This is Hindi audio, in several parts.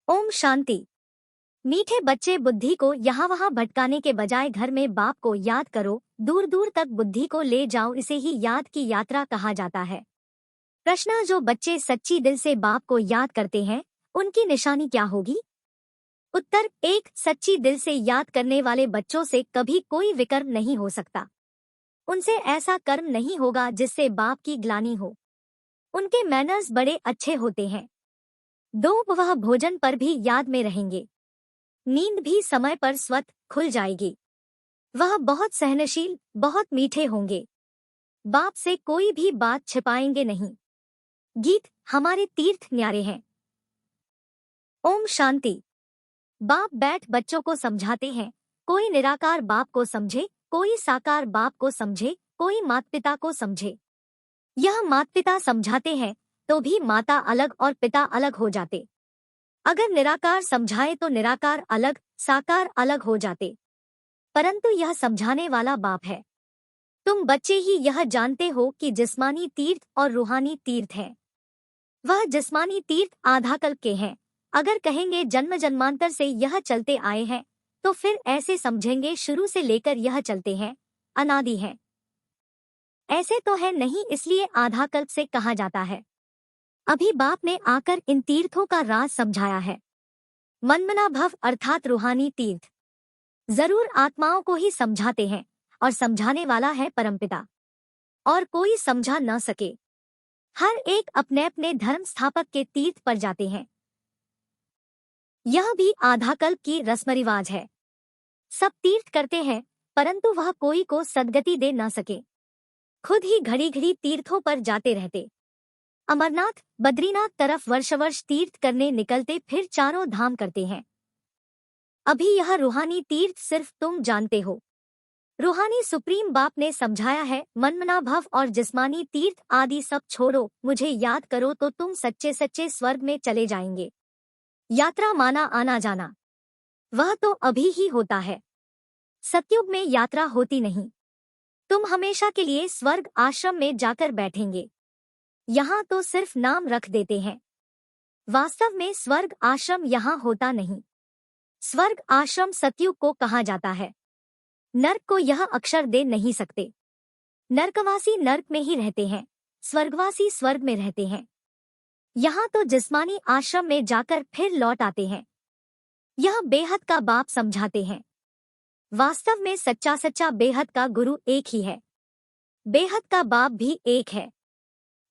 ओम शांति। मीठे बच्चे, बुद्धि को यहाँ वहाँ भटकाने के बजाय घर में बाप को याद करो, दूर दूर तक बुद्धि को ले जाओ। इसे ही याद की यात्रा कहा जाता है। प्रश्न: जो बच्चे सच्ची दिल से बाप को याद करते हैं, उनकी निशानी क्या होगी? उत्तर: 1. सच्ची दिल से याद करने वाले बच्चों से कभी कोई विकर्म नहीं हो सकता। उनसे ऐसा कर्म नहीं होगा जिससे बाप की ग्लानि हो। उनके मैनर्स बड़े अच्छे होते हैं। 2. वह भोजन पर भी याद में रहेंगे। नींद भी समय पर स्वतः खुल जाएगी। वह बहुत सहनशील, बहुत मीठे होंगे। बाप से कोई भी बात छिपाएंगे नहीं। गीत: हमारे तीर्थ न्यारे हैं। ओम शांति। बाप बैठ बच्चों को समझाते हैं। कोई निराकार बाप को समझे, कोई साकार बाप को समझे, कोई माता पिता को समझे। यह माता पिता समझाते हैं तो भी माता अलग और पिता अलग हो जाते। अगर निराकार समझाए तो निराकार अलग, साकार अलग हो जाते। परंतु यह समझाने वाला बाप है। तुम बच्चे ही यह जानते हो कि जिस्मानी तीर्थ और रूहानी तीर्थ हैं। वह जिस्मानी तीर्थ आधा कल्प के हैं। अगर कहेंगे जन्म जन्मांतर से यह चलते आए हैं, तो फिर ऐसे समझेंगे शुरू से लेकर यह चलते हैं, अनादि हैं। ऐसे तो है नहीं, इसलिए आधा कल्प से कहा जाता है। अभी बाप ने आकर इन तीर्थों का राज समझाया है। मनमना भव अर्थात रूहानी तीर्थ जरूर आत्माओं को ही समझाते हैं, और समझाने वाला है परमपिता, और कोई समझा न सके। हर एक अपने अपने धर्म स्थापक के तीर्थ पर जाते हैं। यह भी आधा कल्प की रस्म रिवाज है। सब तीर्थ करते हैं, परंतु वह कोई को सद्गति दे न सके। खुद ही घड़ी घड़ी तीर्थों पर जाते रहते। अमरनाथ, बद्रीनाथ तरफ वर्ष तीर्थ करने निकलते, फिर चारों धाम करते हैं। अभी यह रूहानी तीर्थ सिर्फ तुम जानते हो। रूहानी सुप्रीम बाप ने समझाया है, मनमना भव और जिस्मानी तीर्थ आदि सब छोड़ो, मुझे याद करो तो तुम सच्चे सच्चे स्वर्ग में चले जाएंगे। यात्रा माना आना जाना, वह तो अभी ही होता है। सतयुग में यात्रा होती नहीं। तुम हमेशा के लिए स्वर्ग आश्रम में जाकर बैठेंगे। यहाँ तो सिर्फ नाम रख देते हैं। वास्तव में स्वर्ग आश्रम यहाँ होता नहीं। स्वर्ग आश्रम सतयुग को कहा जाता है। नर्क को यह अक्षर दे नहीं सकते। नर्कवासी नर्क में ही रहते हैं, स्वर्गवासी स्वर्ग में रहते हैं। यहाँ तो जिस्मानी आश्रम में जाकर फिर लौट आते हैं। यह बेहद का बाप समझाते हैं। वास्तव में सच्चा सच्चा बेहद का गुरु एक ही है। बेहद का बाप भी एक है।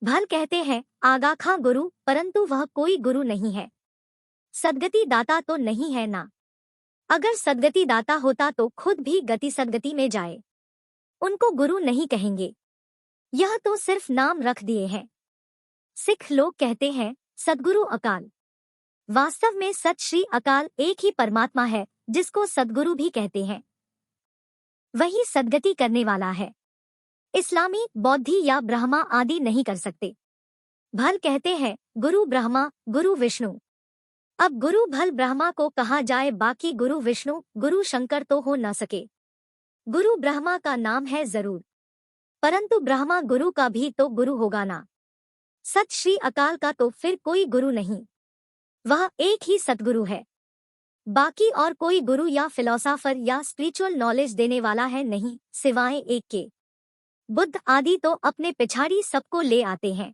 भल कहते हैं आगा खां गुरु, परंतु वह कोई गुरु नहीं है। सद्गति दाता तो नहीं है ना। अगर सद्गति दाता होता तो खुद भी गति सद्गति में जाए। उनको गुरु नहीं कहेंगे। यह तो सिर्फ नाम रख दिए हैं। सिख लोग कहते हैं सद्गुरु अकाल। वास्तव में सत श्री अकाल एक ही परमात्मा है, जिसको सद्गुरु भी कहते हैं। वही सद्गति करने वाला है। इस्लामी, बौद्धि या ब्रह्मा आदि नहीं कर सकते। भल कहते हैं गुरु ब्रह्मा, गुरु विष्णु। अब गुरु भल ब्रह्मा को कहा जाए, बाकी गुरु विष्णु, गुरु शंकर तो हो न सके। गुरु ब्रह्मा का नाम है जरूर, परंतु ब्रह्मा गुरु का भी तो गुरु होगा ना। सत श्री अकाल का तो फिर कोई गुरु नहीं। वह एक ही सतगुरु है। बाकी और कोई गुरु या फिलोसोफर या स्पिरिचुअल नॉलेज देने वाला है नहीं, सिवाय एक के। बुद्ध आदि तो अपने पिछाड़ी सबको ले आते हैं।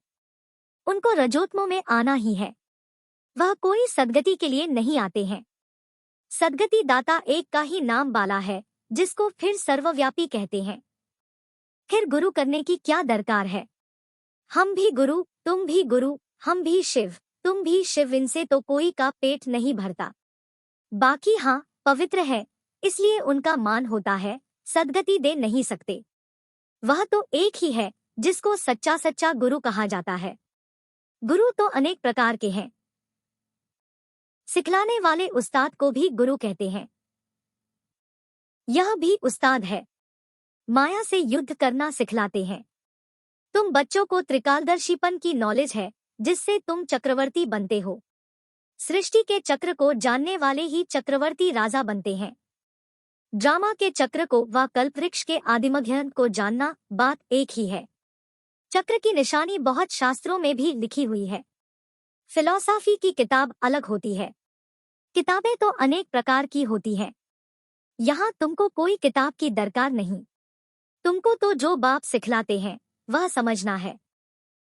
उनको रजोत्मों में आना ही है। वह कोई सद्गति के लिए नहीं आते हैं। सद्गति दाता एक का ही नाम वाला है, जिसको फिर सर्वव्यापी कहते हैं। फिर गुरु करने की क्या दरकार है? हम भी गुरु, तुम भी गुरु, हम भी शिव, तुम भी शिव, इनसे तो कोई का पेट नहीं भरता। बाकी हाँ, पवित्र है, इसलिए उनका मान होता है, सद्गति दे नहीं सकते। वह तो एक ही है, जिसको सच्चा सच्चा गुरु कहा जाता है। गुरु तो अनेक प्रकार के हैं। सिखलाने वाले उस्ताद को भी गुरु कहते हैं। यह भी उस्ताद है। माया से युद्ध करना सिखलाते हैं। तुम बच्चों को त्रिकालदर्शीपन की नॉलेज है, जिससे तुम चक्रवर्ती बनते हो। सृष्टि के चक्र को जानने वाले ही चक्रवर्ती राजा बनते हैं। ड्रामा के चक्र को व कल्पवृक्ष के आदिमध्य को जानना, बात एक ही है। चक्र की निशानी बहुत शास्त्रों में भी लिखी हुई है। फिलॉसफी की किताब अलग होती है। किताबें तो अनेक प्रकार की होती हैं। यहाँ तुमको कोई किताब की दरकार नहीं। तुमको तो जो बाप सिखलाते हैं वह समझना है।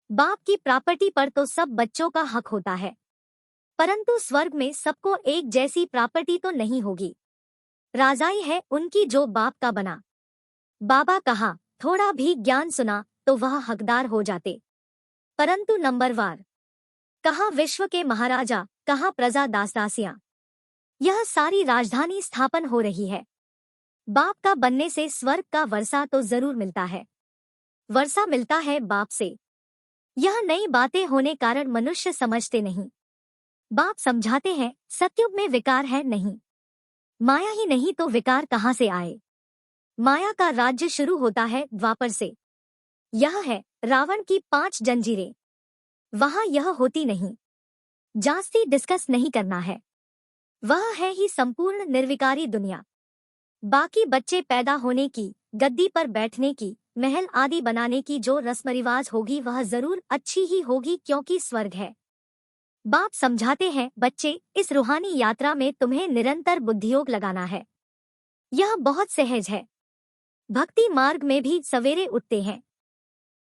बाप की प्रॉपर्टी पर तो सब बच्चों का हक होता है, परंतु स्वर्ग में सबको एक जैसी प्रॉपर्टी तो नहीं होगी। राजाई है उनकी जो बाप का बना। बाबा कहा थोड़ा भी ज्ञान सुना तो वह हकदार हो जाते, परंतु नंबरवार। कहा विश्व के महाराजा, कहा प्रजा दास-दासियां। यह सारी राजधानी स्थापन हो रही है। बाप का बनने से स्वर्ग का वर्षा तो जरूर मिलता है। वर्षा मिलता है बाप से। यह नई बातें होने कारण मनुष्य समझते नहीं। बाप समझाते हैं सतयुग में विकार है नहीं। माया ही नहीं तो विकार कहाँ से आए। माया का राज्य शुरू होता है द्वापर से। यह है रावण की 5 जंजीरें। वहां यह होती नहीं। जास्ती डिस्कस नहीं करना है। वह है ही संपूर्ण निर्विकारी दुनिया। बाकी बच्चे पैदा होने की, गद्दी पर बैठने की, महल आदि बनाने की जो रस्म रिवाज होगी वह जरूर अच्छी ही होगी, क्योंकि स्वर्ग है। बाप समझाते हैं बच्चे, इस रूहानी यात्रा में तुम्हें निरंतर बुद्धियोग लगाना है। यह बहुत सहज है। भक्ति मार्ग में भी सवेरे उठते हैं।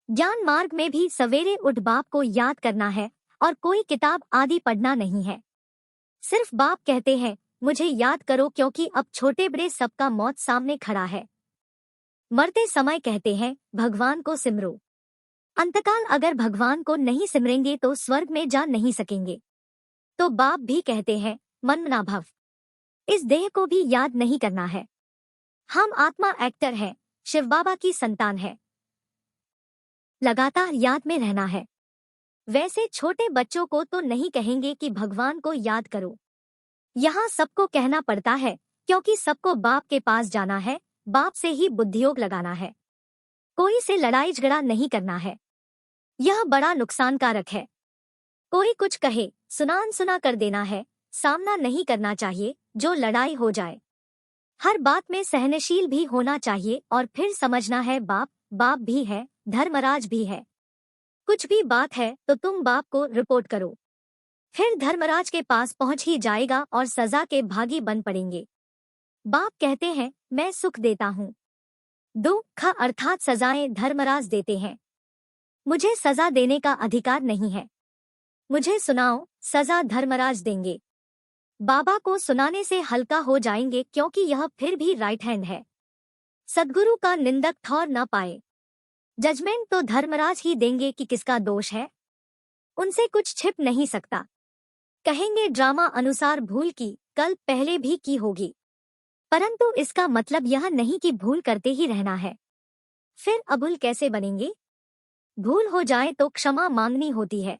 ज्ञान मार्ग में भी सवेरे उठ बाप को याद करना है और कोई किताब आदि पढ़ना नहीं है। सिर्फ बाप कहते हैं मुझे याद करो, क्योंकि अब छोटे बड़े सबका मौत सामने खड़ा है। मरते समय कहते हैं भगवान को सिमरो। अंतकाल अगर भगवान को नहीं सिमरेंगे तो स्वर्ग में जा नहीं सकेंगे। तो बाप भी कहते हैं मनमना भव। इस देह को भी याद नहीं करना है। हम आत्मा एक्टर हैं, शिव बाबा की संतान है। लगातार याद में रहना है। वैसे छोटे बच्चों को तो नहीं कहेंगे कि भगवान को याद करो। यहाँ सबको कहना पड़ता है, क्योंकि सबको बाप के पास जाना है। बाप से ही बुद्धियोग लगाना है। कोई से लड़ाई झगड़ा नहीं करना है। यह बड़ा नुकसानकारक है। कोई कुछ कहे सुना अनसुना कर देना है। सामना नहीं करना चाहिए जो लड़ाई हो जाए। हर बात में सहनशील भी होना चाहिए और फिर समझना है बाप बाप भी है, धर्मराज भी है। कुछ भी बात है तो तुम बाप को रिपोर्ट करो। फिर धर्मराज के पास पहुंच ही जाएगा और सजा के भागी बन पड़ेंगे। बाप कहते हैं मैं सुख देता हूँ। दुख अर्थात सजाएं धर्मराज देते हैं। मुझे सजा देने का अधिकार नहीं है। मुझे सुनाओ, सजा धर्मराज देंगे। बाबा को सुनाने से हल्का हो जाएंगे, क्योंकि यह फिर भी राइट हैंड है। सद्गुरु का निंदक ठौर न पाए। जजमेंट तो धर्मराज ही देंगे कि किसका दोष है। उनसे कुछ छिप नहीं सकता। कहेंगे ड्रामा अनुसार भूल की कल पहले भी की होगी, परंतु इसका मतलब यह नहीं कि भूल करते ही रहना है। फिर अबुल कैसे बनेंगे। भूल हो जाए तो क्षमा मांगनी होती है।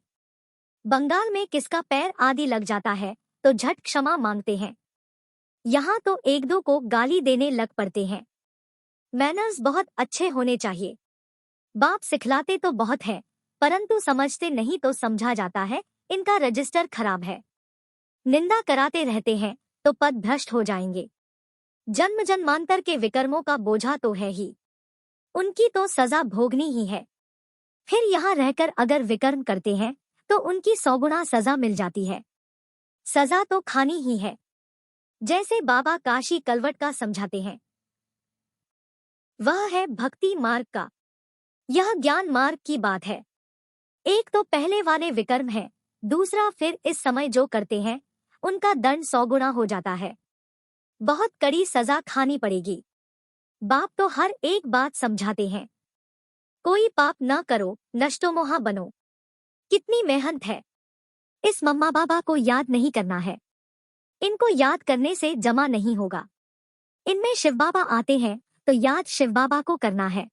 बंगाल में किसका पैर आदि लग जाता है तो झट क्षमा मांगते हैं। यहाँ तो एक दो को गाली देने लग पड़ते हैं। मैनर्स बहुत अच्छे होने चाहिए। बाप सिखलाते तो बहुत है, परंतु समझते नहीं तो समझा जाता है इनका रजिस्टर खराब है। निंदा कराते रहते हैं तो पद भ्रष्ट हो जाएंगे। जन्म जन्मांतर के विकर्मों का बोझा तो है ही, उनकी तो सजा भोगनी ही है। फिर यहाँ रहकर अगर विकर्म करते हैं तो उनकी 100 गुना सजा मिल जाती है। सजा तो खानी ही है, जैसे बाबा काशी कलवट का समझाते हैं। वह है भक्ति मार्ग का। यह ज्ञान मार्ग की बात है। एक तो पहले वाले विकर्म है, दूसरा फिर इस समय जो करते हैं उनका दंड 100 गुना हो जाता है। बहुत कड़ी सजा खानी पड़ेगी। बाप तो हर एक बात समझाते हैं। कोई पाप न करो, नष्टोमोहा बनो। कितनी मेहनत है। इस मम्मा बाबा को याद नहीं करना है। इनको याद करने से जमा नहीं होगा। इनमें शिव बाबा आते हैं तो याद शिव बाबा को करना है।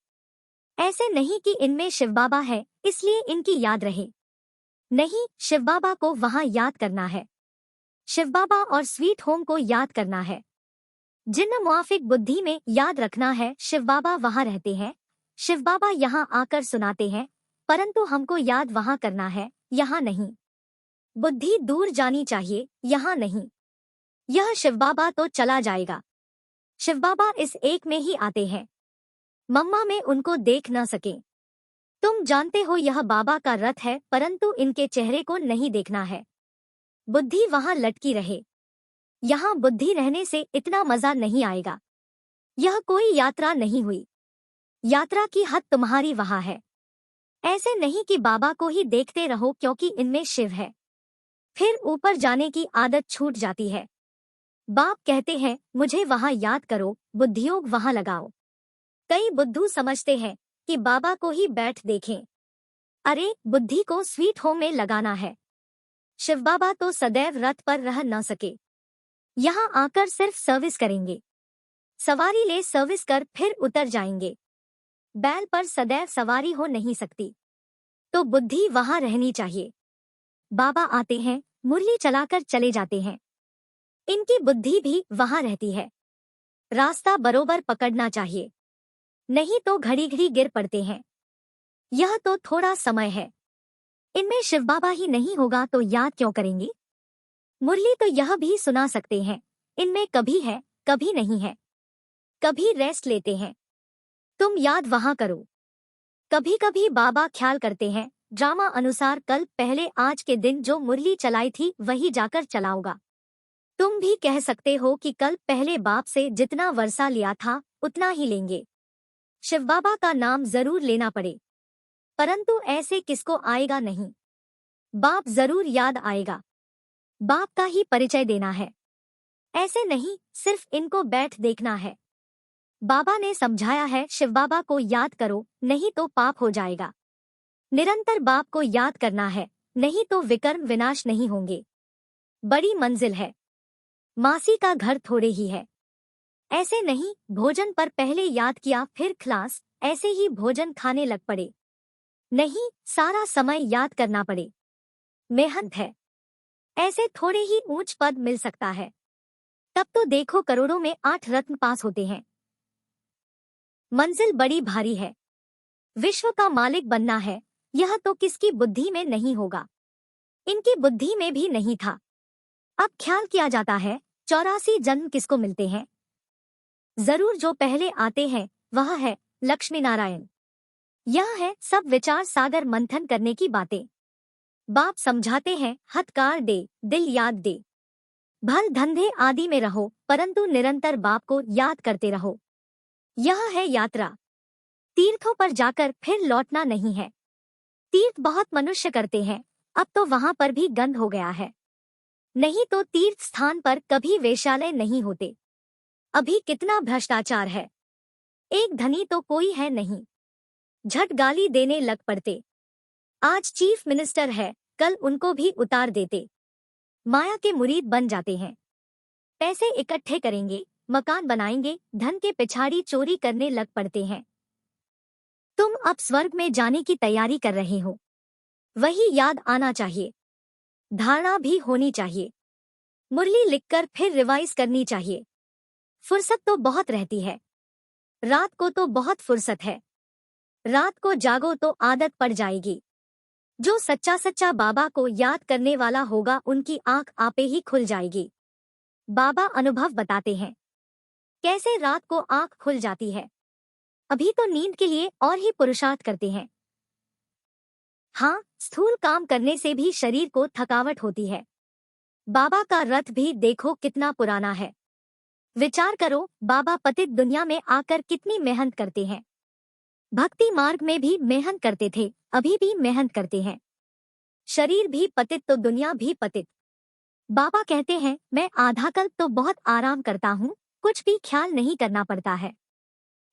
ऐसे नहीं कि इनमें शिव बाबा है इसलिए इनकी याद रहे। नहीं, शिव बाबा को वहां याद करना है। शिव बाबा और स्वीट होम को याद करना है। जिन मुआफिक बुद्धि में याद रखना है शिव बाबा वहां रहते हैं। शिव बाबा यहाँ आकर सुनाते हैं, परंतु हमको याद वहां करना है, यहाँ नहीं। बुद्धि दूर जानी चाहिए, यहाँ नहीं। यह शिव बाबा तो चला जाएगा। शिव बाबा इस एक में ही आते हैं। मम्मा में उनको देख न सके। तुम जानते हो यह बाबा का रथ है, परंतु इनके चेहरे को नहीं देखना है। बुद्धि वहां लटकी रहे। यहाँ बुद्धि रहने से इतना मजा नहीं आएगा। यह कोई यात्रा नहीं हुई। यात्रा की हद तुम्हारी वहाँ है। ऐसे नहीं कि बाबा को ही देखते रहो क्योंकि इनमें शिव है, फिर ऊपर जाने की आदत छूट जाती है। बाप कहते हैं मुझे वहाँ याद करो, बुद्धियोग वहाँ लगाओ। कई बुद्धू समझते हैं कि बाबा को ही बैठ देखें। अरे, बुद्धि को स्वीट होम में लगाना है। शिव बाबा तो सदैव रथ पर रह न सके, यहाँ आकर सिर्फ सर्विस करेंगे। सवारी ले सर्विस कर फिर उतर जाएंगे। बैल पर सदैव सवारी हो नहीं सकती, तो बुद्धि वहाँ रहनी चाहिए। बाबा आते हैं, मुरली चलाकर चले जाते हैं, इनकी बुद्धि भी वहाँ रहती है। रास्ता बरोबर पकड़ना चाहिए, नहीं तो घड़ी घड़ी गिर पड़ते हैं। यह तो थोड़ा समय है, इनमें शिव बाबा ही नहीं होगा तो याद क्यों करेंगे। मुरली तो यह भी सुना सकते हैं, इनमें कभी है कभी नहीं है, कभी रेस्ट लेते हैं। तुम याद वहाँ करो। कभी कभी बाबा ख्याल करते हैं, ड्रामा अनुसार कल पहले आज के दिन जो मुरली चलाई थी वही जाकर चलाऊंगा। तुम भी कह सकते हो कि कल पहले बाप से जितना वर्षा लिया था उतना ही लेंगे। शिव बाबा का नाम जरूर लेना पड़े, परंतु ऐसे किसको आएगा नहीं। बाप जरूर याद आएगा, बाप का ही परिचय देना है। ऐसे नहीं सिर्फ इनको बैठ देखना है। बाबा ने समझाया है शिव बाबा को याद करो, नहीं तो पाप हो जाएगा। निरंतर बाप को याद करना है, नहीं तो विकर्म विनाश नहीं होंगे। बड़ी मंजिल है, मासी का घर थोड़े ही है। ऐसे नहीं भोजन पर पहले याद किया फिर खलास, ऐसे ही भोजन खाने लग पड़े। नहीं, सारा समय याद करना पड़े। मेहनत है, ऐसे थोड़े ही ऊंच पद मिल सकता है। तब तो देखो करोड़ों में 8 रत्न पास होते हैं। मंजिल बड़ी भारी है, विश्व का मालिक बनना है, यह तो किसकी बुद्धि में नहीं होगा। इनकी बुद्धि में भी नहीं था। अब ख्याल किया जाता है 84 जन्म किसको मिलते हैं। जरूर जो पहले आते हैं वह है लक्ष्मी नारायण। यह है सब विचार सागर मंथन करने की बातें। बाप समझाते हैं हथकार दे, दिल याद दे। भल धंधे आदि में रहो, परंतु निरंतर बाप को याद करते रहो। यह है यात्रा। तीर्थों पर जाकर फिर लौटना नहीं है। तीर्थ बहुत मनुष्य करते हैं, अब तो वहां पर भी गंद हो गया है। नहीं तो तीर्थ स्थान पर कभी वेश्यालय नहीं होते। अभी कितना भ्रष्टाचार है, एक धनी तो कोई है नहीं, झट गाली देने लग पड़ते। आज चीफ मिनिस्टर है, कल उनको भी उतार देते। माया के मुरीद बन जाते हैं। पैसे इकट्ठे करेंगे, मकान बनाएंगे, धन के पिछाड़ी चोरी करने लग पड़ते हैं। तुम अब स्वर्ग में जाने की तैयारी कर रहे हो, वही याद आना चाहिए। धारणा भी होनी चाहिए, मुरली लिखकर फिर रिवाइज करनी चाहिए। फुर्सत तो बहुत रहती है, रात को तो बहुत फुर्सत है। रात को जागो तो आदत पड़ जाएगी। जो सच्चा सच्चा बाबा को याद करने वाला होगा उनकी आंख आपे ही खुल जाएगी। बाबा अनुभव बताते हैं कैसे रात को आंख खुल जाती है। अभी तो नींद के लिए और ही पुरुषार्थ करते हैं। हाँ, स्थूल काम करने से भी शरीर को थकावट होती है। बाबा का रथ भी देखो कितना पुराना है। विचार करो, बाबा पतित दुनिया में आकर कितनी मेहनत करते हैं। भक्ति मार्ग में भी मेहनत करते थे, अभी भी मेहनत करते हैं। शरीर भी पतित तो दुनिया भी पतित। बाबा कहते हैं मैं आधा कल्प तो बहुत आराम करता हूँ, कुछ भी ख्याल नहीं करना पड़ता है।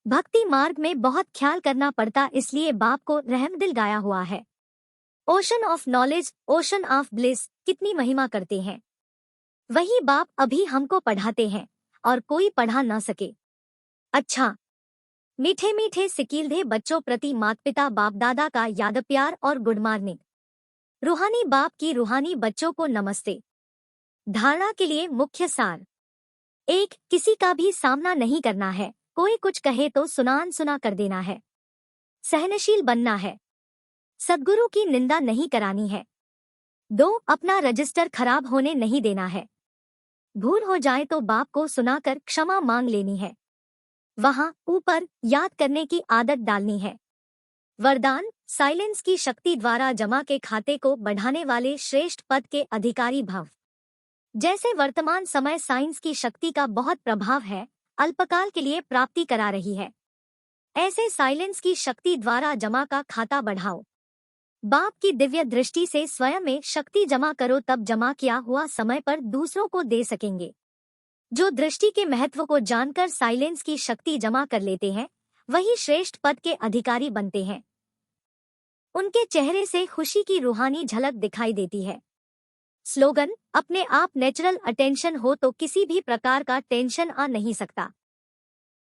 भक्ति मार्ग में बहुत ख्याल करना पड़ता, इसलिए बाप को रहमदिल गाया हुआ है। Ocean of knowledge, ocean of bliss, कितनी महिमा करते हैं। वही बाप अभी हमको पढ़ाते हैं और कोई पढ़ा ना सके। अच्छा, मीठे मीठे सिकीलधे बच्चों प्रति माता पिता बाप दादा का याद प्यार और गुड मॉर्निंग। रूहानी बाप की रूहानी बच्चों को नमस्ते। धारणा के लिए मुख्य सार। 1. किसी का भी सामना नहीं करना है, कोई कुछ कहे तो सुना कर देना है। सहनशील बनना है, सद्गुरु की निंदा नहीं करानी है। 2. अपना रजिस्टर खराब होने नहीं देना है। भूल हो जाए तो बाप को सुनाकर क्षमा मांग लेनी है। वहां ऊपर याद करने की आदत डालनी है। वरदान, साइलेंस की शक्ति द्वारा जमा के खाते को बढ़ाने वाले श्रेष्ठ पद के अधिकारी भव। जैसे वर्तमान समय साइंस की शक्ति का बहुत प्रभाव है, अल्पकाल के लिए प्राप्ति करा रही है। ऐसे साइलेंस की शक्ति द्वारा जमा का खाता बढ़ाओ। बाप की दिव्य दृष्टि से स्वयं में शक्ति जमा करो, तब जमा किया हुआ समय पर दूसरों को दे सकेंगे। जो दृष्टि के महत्व को जानकर साइलेंस की शक्ति जमा कर लेते हैं, वही श्रेष्ठ पद के अधिकारी बनते हैं। उनके चेहरे से खुशी की रूहानी झलक दिखाई देती है। स्लोगन: अपने आप नेचुरल अटेंशन हो तो किसी भी प्रकार का टेंशन आ नहीं सकता।